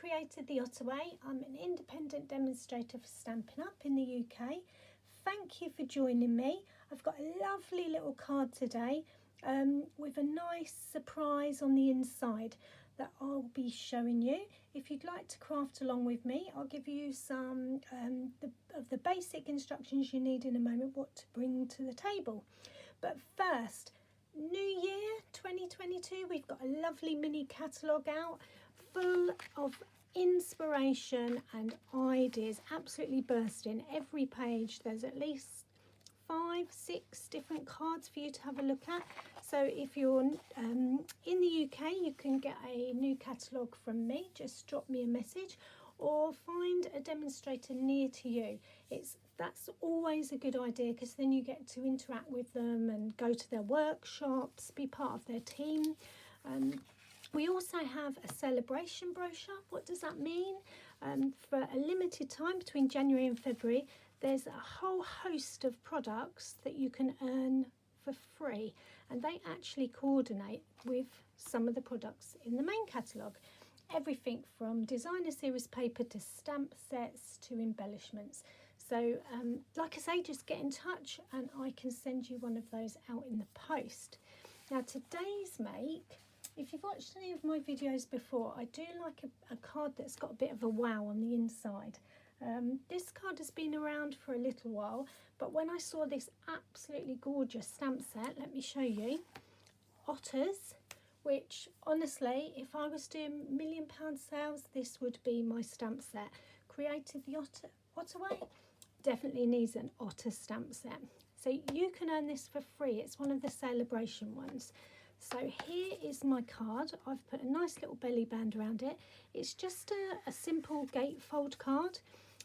created the Otter Way. I'm an independent demonstrator for Stampin' Up in the UK. Thank you for joining me. I've got a lovely little card today with a nice surprise on the inside that I'll be showing you. If you'd like to craft along with me, I'll give you some of the basic instructions you need in a moment, what to bring to the table. But first, New Year 2022, we've got a lovely mini catalogue out full of inspiration and ideas, absolutely bursting. Every page there's at least 5-6 different cards for you to have a look at. So if you're in the UK, you can get a new catalogue from me. Just drop me a message or find a demonstrator near to you. That's always a good idea, because then you get to interact with them and go to their workshops, be part of their team. We also have a celebration brochure. What does that mean? For a limited time between January and February, there's a whole host of products that you can earn for free, and they actually coordinate with some of the products in the main catalogue. Everything from designer series paper to stamp sets to embellishments. So like I say, just get in touch and I can send you one of those out in the post. Now today's make, if you've watched any of my videos before, I do like a card that's got a bit of a wow on the inside. This card has been around for a little while, but when I saw this absolutely gorgeous stamp set, let me show you, Otters, which honestly, if I was doing £1 million sales, this would be my stamp set. Created the Otter Way, definitely needs an Otter stamp set. So you can earn this for free. It's one of the celebration ones. So here is my card. I've put a nice little belly band around it. It's just a simple gatefold card,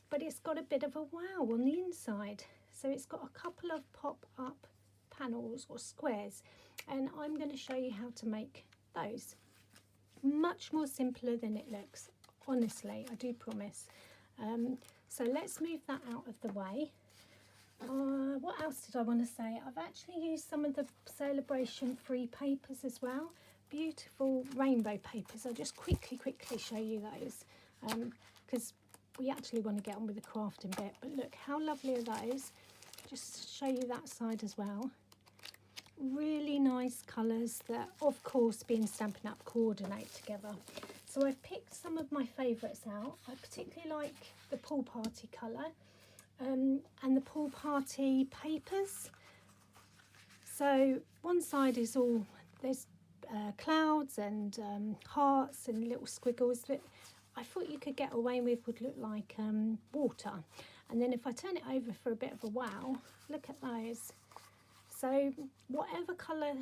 but it's got a bit of a wow on the inside. So it's got a couple of pop-up panels or squares, and I'm going to show you how to make those. Much more simpler than it looks, honestly, I do promise. So let's move that out of the way. What else did I want to say? I've actually used some of the celebration free papers as well. Beautiful rainbow papers. I'll just quickly show you those, because we actually want to get on with the crafting bit. But look, how lovely are those? Just show you that side as well. Really nice colours that, of course, being Stampin' Up, coordinate together. So I've picked some of my favourites out. I particularly like the pool party colour and the pool party papers. So one side is all, there's clouds and hearts and little squiggles that I thought you could get away with would look like water. And then if I turn it over for a bit of a wow, look at those. So whatever colour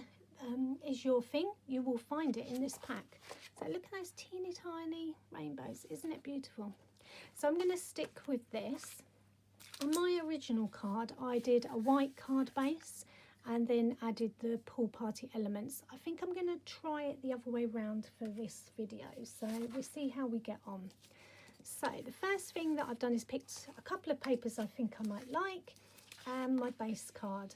is your thing, you will find it in this pack. So look at those teeny tiny rainbows. Isn't it beautiful? So I'm going to stick with this. On my original card, I did a white card base and then added the pool party elements. I think I'm going to try it the other way around for this video. So we'll see how we get on. So the first thing that I've done is picked a couple of papers I think I might like and my base card.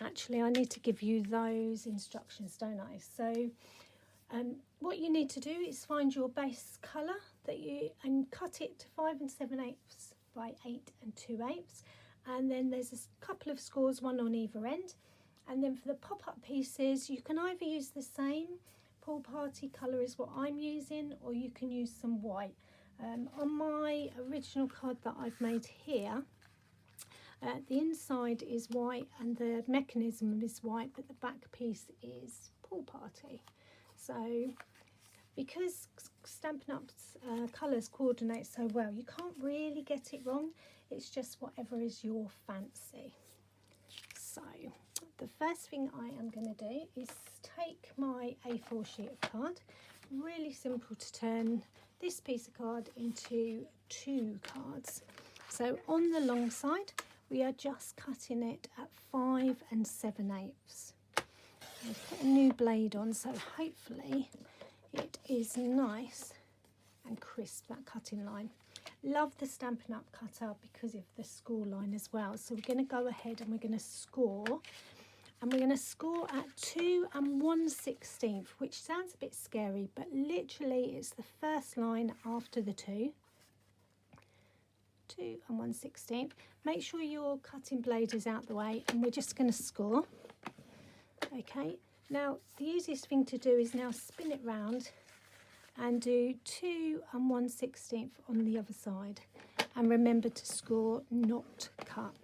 Actually, I need to give you those instructions, don't I? So what you need to do is find your base colour and cut it to 5 7/8 by 8 2/8, and then there's a couple of scores, one on either end. And then for the pop-up pieces, you can either use the same pool party colour as what I'm using, or you can use some white. On my original card that I've made here, the inside is white and the mechanism is white, but the back piece is pool party. So because Stampin' Up's colours coordinate so well, you can't really get it wrong. It's just whatever is your fancy. So the first thing I am going to do is take my A4 sheet of card. Really simple to turn this piece of card into 2 cards. So on the long side, we are just cutting it at 5 7/8. I've put a new blade on, so hopefully it is nice and crisp, that cutting line. Love the Stampin' Up cutter because of the score line as well. So we're going to go ahead and we're going to score and we're going to score at 2 1/16, which sounds a bit scary, but literally it's the first line after the 2. 2 1/16. Make sure your cutting blade is out the way, and we're just going to score. Okay, now the easiest thing to do is now spin it round and do 2 1/16 on the other side, and remember to score, not cut.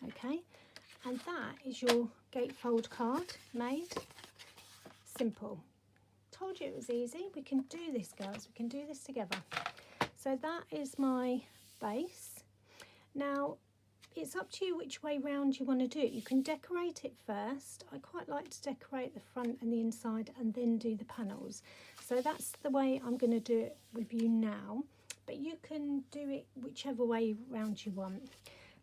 Okay, and that is your gatefold card made. Simple. Told you it was easy. We can do this, girls. We can do this together. So that is my base. Now it's up to you which way round you want to do it. You can decorate it first. I quite like to decorate the front and the inside and then do the panels. So that's the way I'm going to do it with you now, but you can do it whichever way round you want.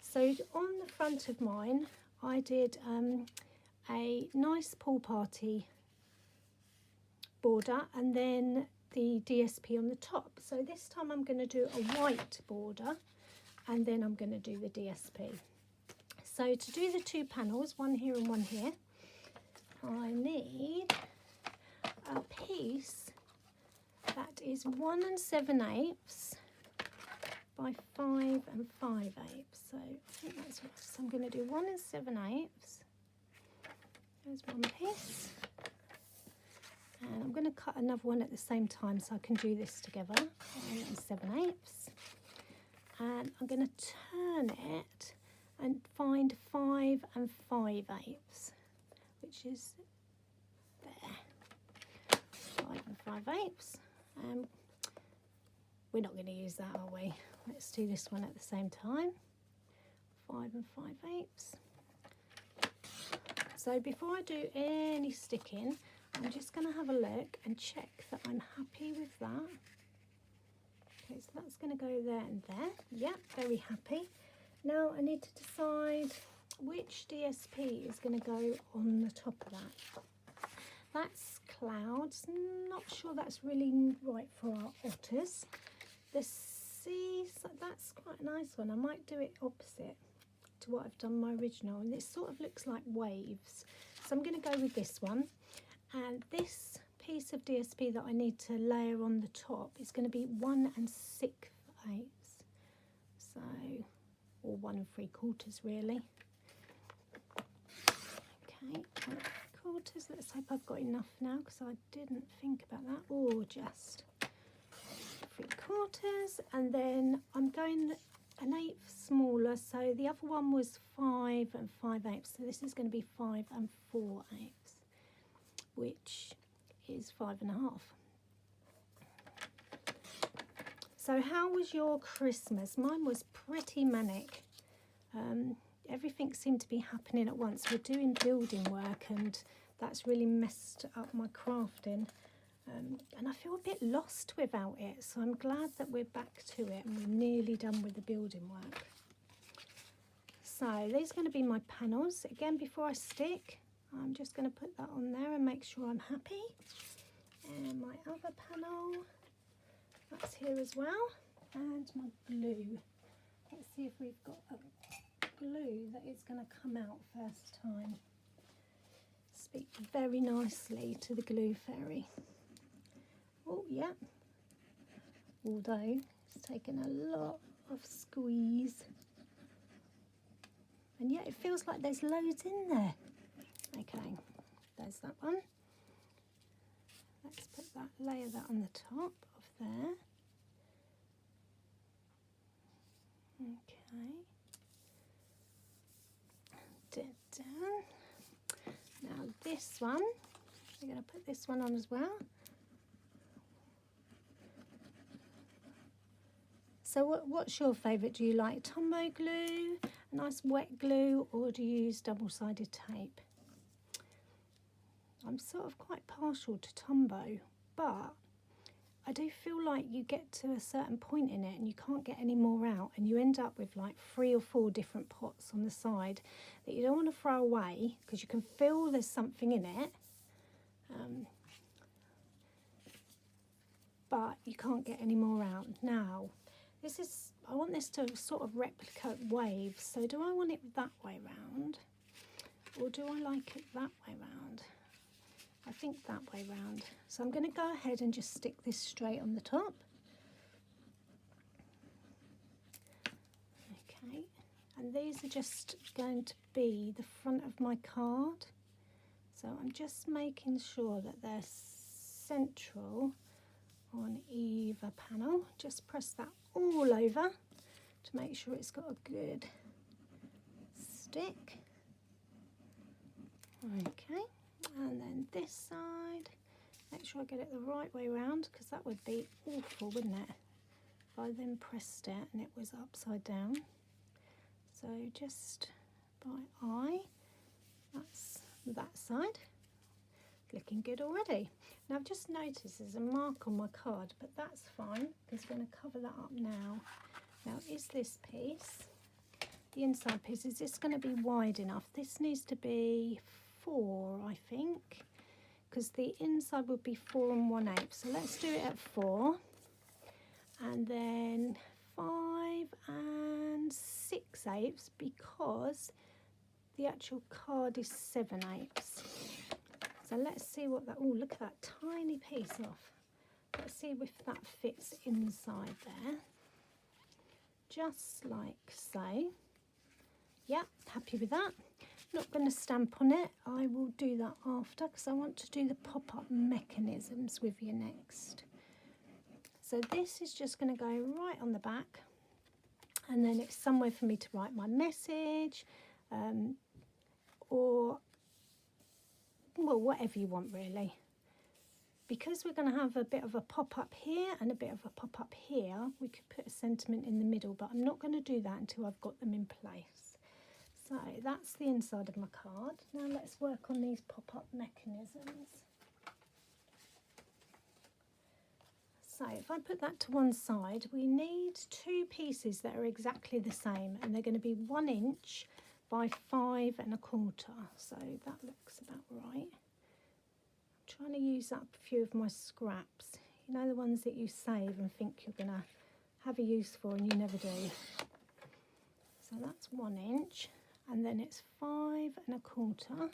So on the front of mine, I did a nice pool party border and then the DSP on the top. So this time I'm going to do a white border and then I'm going to do the DSP. So to do the 2 panels, one here and one here, I need a piece that is 1 7/8 by 5 5/8. So I think that's right. So I'm going to do 1 7/8. There's one piece. And I'm going to cut another one at the same time so I can do this together. 1 7/8. And I'm going to turn it and find 5 5/8, which is there. 5 5/8. We're not going to use that, are we? Let's do this one at the same time. 5 5/8. So before I do any sticking, I'm just going to have a look and check that I'm happy with that. Okay, so that's going to go there and there. Yep, very happy. Now I need to decide which DSP is going to go on the top of that. That's clouds. Not sure that's really right for our otters. The seas, that's quite a nice one. I might do it opposite to what I've done my original, and this sort of looks like waves. So I'm going to go with this one. And this piece of DSP that I need to layer on the top is going to be 1 6/8. So, or 1 3/4 really. Okay, 1 3/4. Let's hope I've got enough now because I didn't think about that. Or just 3/4. And then I'm going 1/8 smaller. So the other one was 5 5/8. So this is going to be 5 4/8. Which is 5 1/2. So how was your Christmas? Mine was pretty manic. Everything seemed to be happening at once. We're doing building work and that's really messed up my crafting. And I feel a bit lost without it. So I'm glad that we're back to it and we're nearly done with the building work. So these are going to be my panels. Again, before I stick, I'm just going to put that on there and make sure I'm happy. And my other panel, that's here as well. And my glue. Let's see if we've got a glue that is going to come out first time. Speak very nicely to the glue fairy. Oh, yeah. Although it's taken a lot of squeeze. And yet it feels like there's loads in there. Okay, there's that one. Let's put that, layer that on the top of there. Okay. Done. Now this one, we're going to put this one on as well. So what's your favourite? Do you like Tombow glue, a nice wet glue, or do you use double-sided tape? I'm sort of quite partial to Tombow, but I do feel like you get to a certain point in it and you can't get any more out, and you end up with like 3 or 4 different pots on the side that you don't want to throw away because you can feel there's something in it, but you can't get any more out. Now, I want this to sort of replicate waves, so do I want it that way round? Or do I like it that way round? I think that way round. So I'm going to go ahead and just stick this straight on the top. Okay, and these are just going to be the front of my card. So I'm just making sure that they're central on either panel. Just press that all over to make sure it's got a good stick. Okay, and then this side, make sure I get it the right way around, because that would be awful, wouldn't it, if I then pressed it and it was upside down. So just by eye, that's that side. Looking good already. Now I've just noticed there's a mark on my card, but that's fine because we're going to cover that up now. Now is this piece, the inside piece, is this going to be wide enough? This needs to be 4, I think, because the inside would be 4 1/8. So let's do it at 4, and then 5 6/8, because the actual card is 7/8. So let's see what that, oh look at that tiny piece off. Let's see if that fits inside there. Just like so. Yeah, happy with that. Not going to stamp on it. I will do that after, because I want to do the pop-up mechanisms with you next. So this is just going to go right on the back, and then it's somewhere for me to write my message, or well, whatever you want really. Because we're going to have a bit of a pop-up here and a bit of a pop-up here, we could put a sentiment in the middle, but I'm not going to do that until I've got them in place. So that's the inside of my card. Now let's work on these pop-up mechanisms. So if I put that to one side, we need 2 pieces that are exactly the same, and they're going to be 1 inch by 5 1/4. So that looks about right. I'm trying to use up a few of my scraps. You know, the ones that you save and think you're going to have a use for and you never do. So that's 1 inch. And then it's 5 1/4.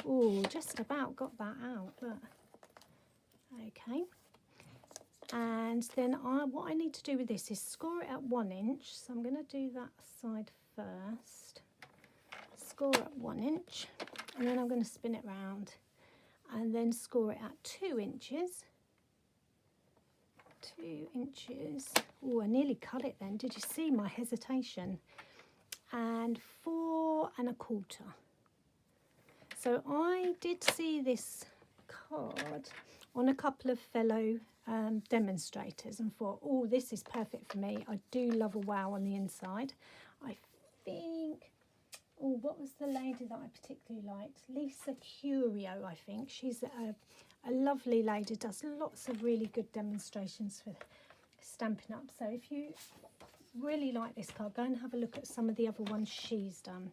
Oh, just about got that out, look. Okay. And then what I need to do with this is score it at 1 inch. So I'm going to do that side first. Score at 1 inch. And then I'm going to spin it round. And then score it at 2 inches. 2 inches. Oh, I nearly cut it then. Did you see my hesitation? And 4 1/4. So I did see this card on a couple of fellow demonstrators and thought, oh, this is perfect for me. I do love a wow on the inside. I think, oh, what was the lady that I particularly liked? Lisa Curio, I think. She's a lovely lady, does lots of really good demonstrations for Stampin' Up. So if you really like this card, go and have a look at some of the other ones she's done.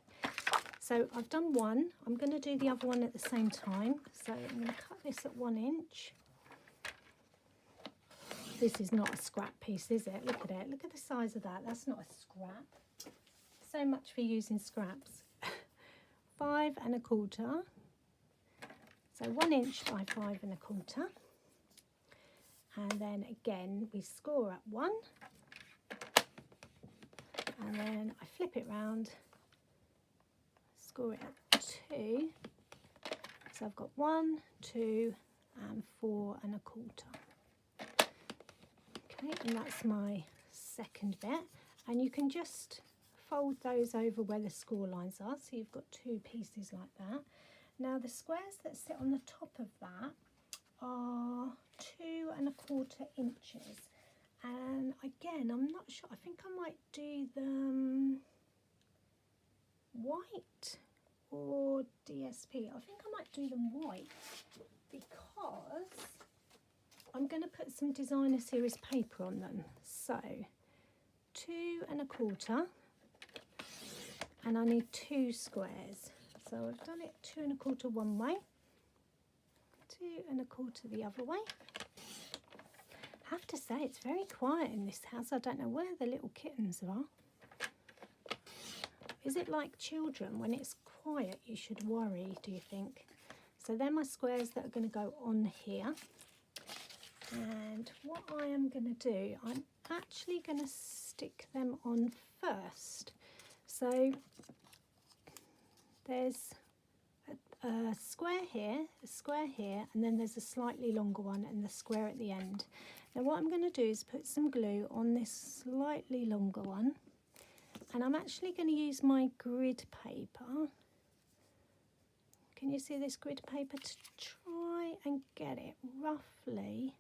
So I've done one. I'm going to do the other one at the same time. So I'm going to cut this at 1 inch. This is not a scrap piece, is it? Look at it. Look at the size of that. That's not a scrap. So much for using scraps. 5 1/4. So 1 inch by 5 1/4. And then again, we score at 1. And then I flip it round. Score it at 2. So I've got 1, 2, and 4 1/4. Okay, and that's my second bit. And you can just fold those over where the score lines are. So you've got 2 pieces like that. Now the squares that sit on the top of that are 2 1/4 inches. And again, I'm not sure. I think I might do them white or DSP. I think I might do them white because I'm going to put some designer series paper on them. So 2 1/4, and I need 2 squares. So I've done it 2 1/4 one way, 2 1/4 the other way. I have to say it's very quiet in this house. I don't know where the little kittens are. Is it like children when it's quiet, you should worry, do you think? So they're my squares that are going to go on here. And what I am going to do, I'm actually going to stick them on first. So there's a square here, and then there's a slightly longer one and the square at the end. Now what I'm going to do is put some glue on this slightly longer one, and I'm actually going to use my grid paper. Can you see this grid paper? To try and get it roughly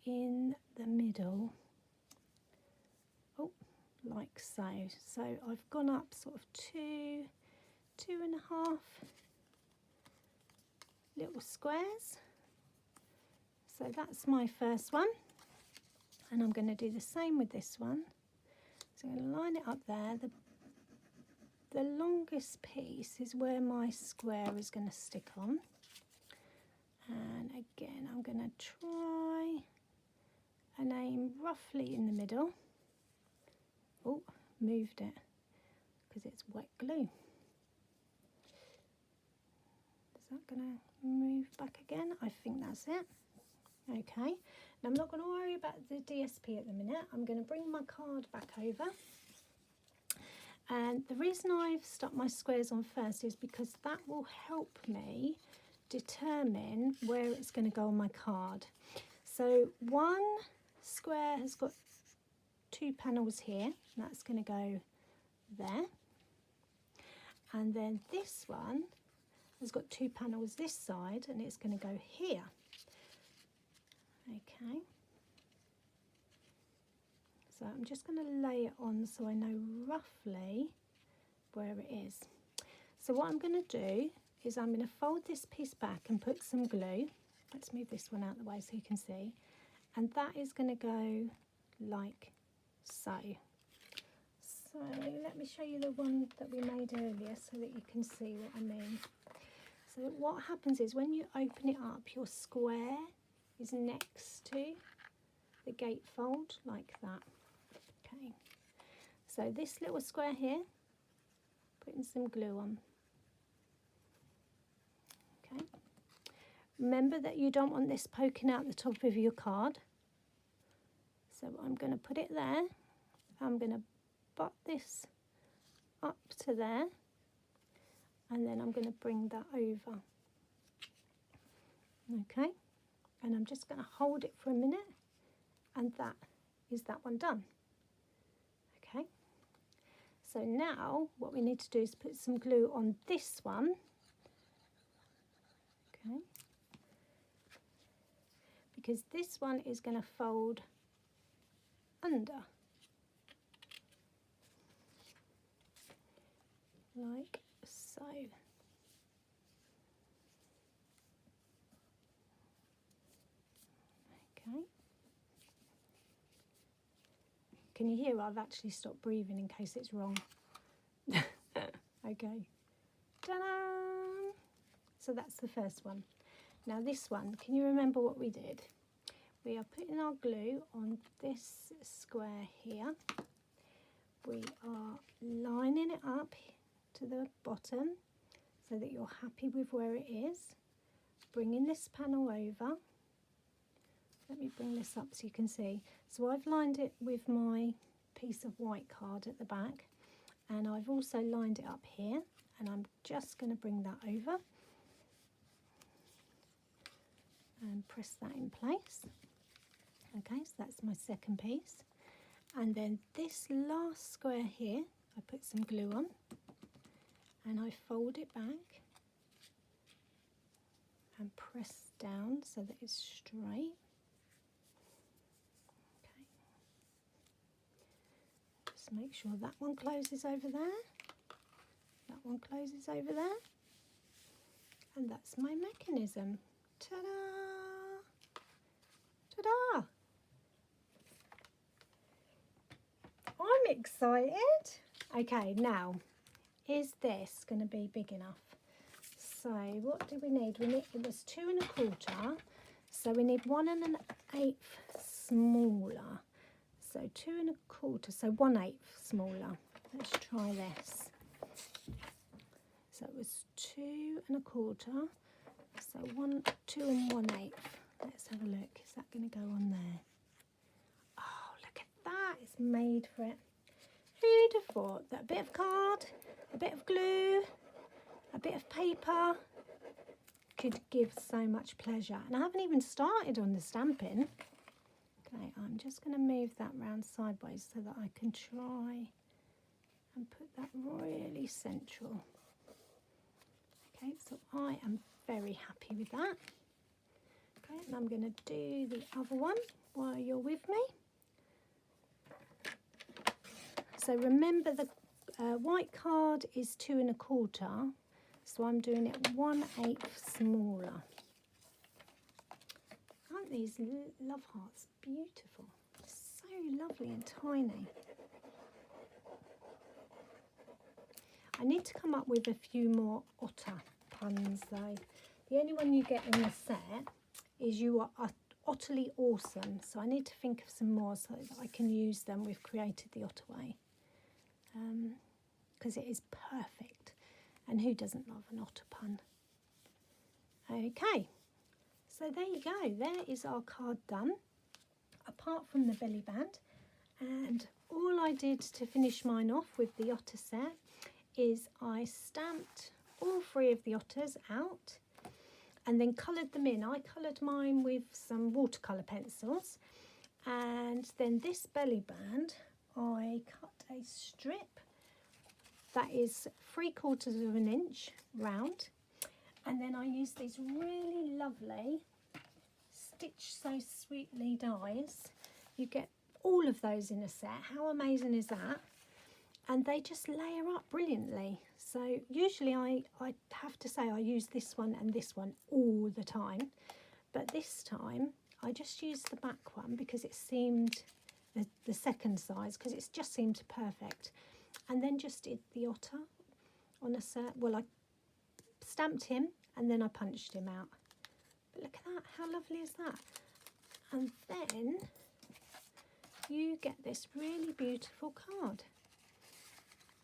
in the middle. Oh, like so. So I've gone up sort of two and a half little squares. So that's my first one, and I'm going to do the same with this one. So I'm going to line it up there. The longest piece is where my square is going to stick on, and again I'm going to try and aim roughly in the middle. Oh, moved it because it's wet glue. Is that going to move back again? I think that's it. Okay, now I'm not going to worry about the DSP at the minute. I'm going to bring my card back over. And the reason I've stuck my squares on first is because that will help me determine where it's going to go on my card. So one square has got 2 panels here, and that's going to go there. And then this one has got 2 panels this side, and it's going to go here. Okay. So I'm just going to lay it on so I know roughly where it is. So what I'm going to do is I'm going to fold this piece back and put some glue. Let's move this one out of the way so you can see. And that is going to go like so. So let me show you the one that we made earlier so that you can see what I mean. So what happens is when you open it up, your square is next to the gatefold like that. Okay, so this little square here, putting some glue on. Okay, remember that you don't want this poking out the top of your card. So I'm going to put it there. I'm going to butt this up to there, and then I'm going to bring that over. Okay, and I'm just going to hold it for a minute, and that is that one done. Okay, so now what we need to do is put some glue on this one. Okay, because this one is going to fold under like so. Okay. Can you hear I've actually stopped breathing in case it's wrong? Okay. Ta-da! So that's the first one. Now this one, can you remember what we did? We are putting our glue on this square here. We are lining it up to the bottom so that you're happy with where it is. Bringing this panel over. Let me bring this up so you can see. So I've lined it with my piece of white card at the back, and I've also lined it up here, and I'm just going to bring that over and press that in place. Okay, so that's my second piece. And then this last square here, I put some glue on and I fold it back and press down so that it's straight. Okay. Just make sure that one closes over there. That one closes over there. And that's my mechanism. Ta-da! Ta-da! I'm excited. Okay, now, is this going to be big enough? So what do we need? It was 2 1/4, so we need 1 1/8 smaller. So 2 1/4, so 1/8 smaller. Let's try this. So it was 2 1/4. So 2 1/8. Let's have a look. Is that going to go on there? Oh, look at that. It's made for it. Who'd have thought that a bit of card, a bit of glue, a bit of paper could give so much pleasure. And I haven't even started on the stamping. Okay, I'm just going to move that round sideways so that I can try and put that really central. Okay, so I am very happy with that. Okay, and I'm going to do the other one while you're with me. So remember the white card is 2 1/4, so I'm doing it 1/8 smaller. Aren't these love hearts beautiful? So lovely and tiny. I need to come up with a few more otter puns though. The only one you get in the set is You Are Utterly Awesome. So I need to think of some more so that I can use them. We've created the Otter way. Because it is perfect. And who doesn't love an otter pun? Okay. So there you go. There is our card done. Apart from the belly band. And all I did to finish mine off with the otter set is I stamped all 3 of the otters out and then coloured them in. I coloured mine with some watercolour pencils, and then this belly band I cut a strip that is 3/4 of an inch round, and then I used these really lovely Stitch So Sweetly dies. You get all of those in a set. How amazing is that? And they just layer up brilliantly. So usually I have to say I use this one and this one all the time. But this time I just used the back one because it seemed, the second size, because it just seemed perfect. And then just did the otter on a set. Well, I stamped him and then I punched him out. But look at that, how lovely is that? And then you get this really beautiful card.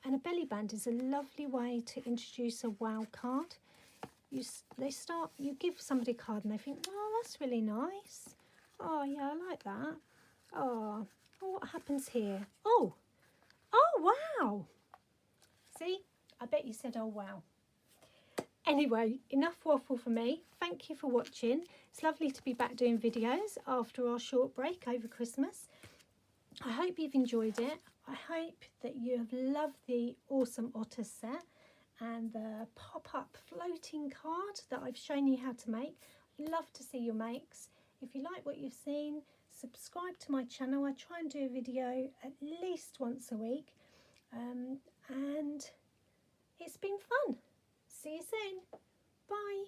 And a belly band is a lovely way to introduce a wow card. You give somebody a card and they think, oh, that's really nice. Oh, yeah, I like that. Oh, what happens here? Oh, wow. See, I bet you said, oh, wow. Anyway, enough waffle for me. Thank you for watching. It's lovely to be back doing videos after our short break over Christmas. I hope you've enjoyed it. I hope that you have loved the awesome otter set and the pop-up floating card that I've shown you how to make. Love to see your makes. If you like what you've seen, subscribe to my channel. I try and do a video at least once a week, and it's been fun. See you soon. Bye.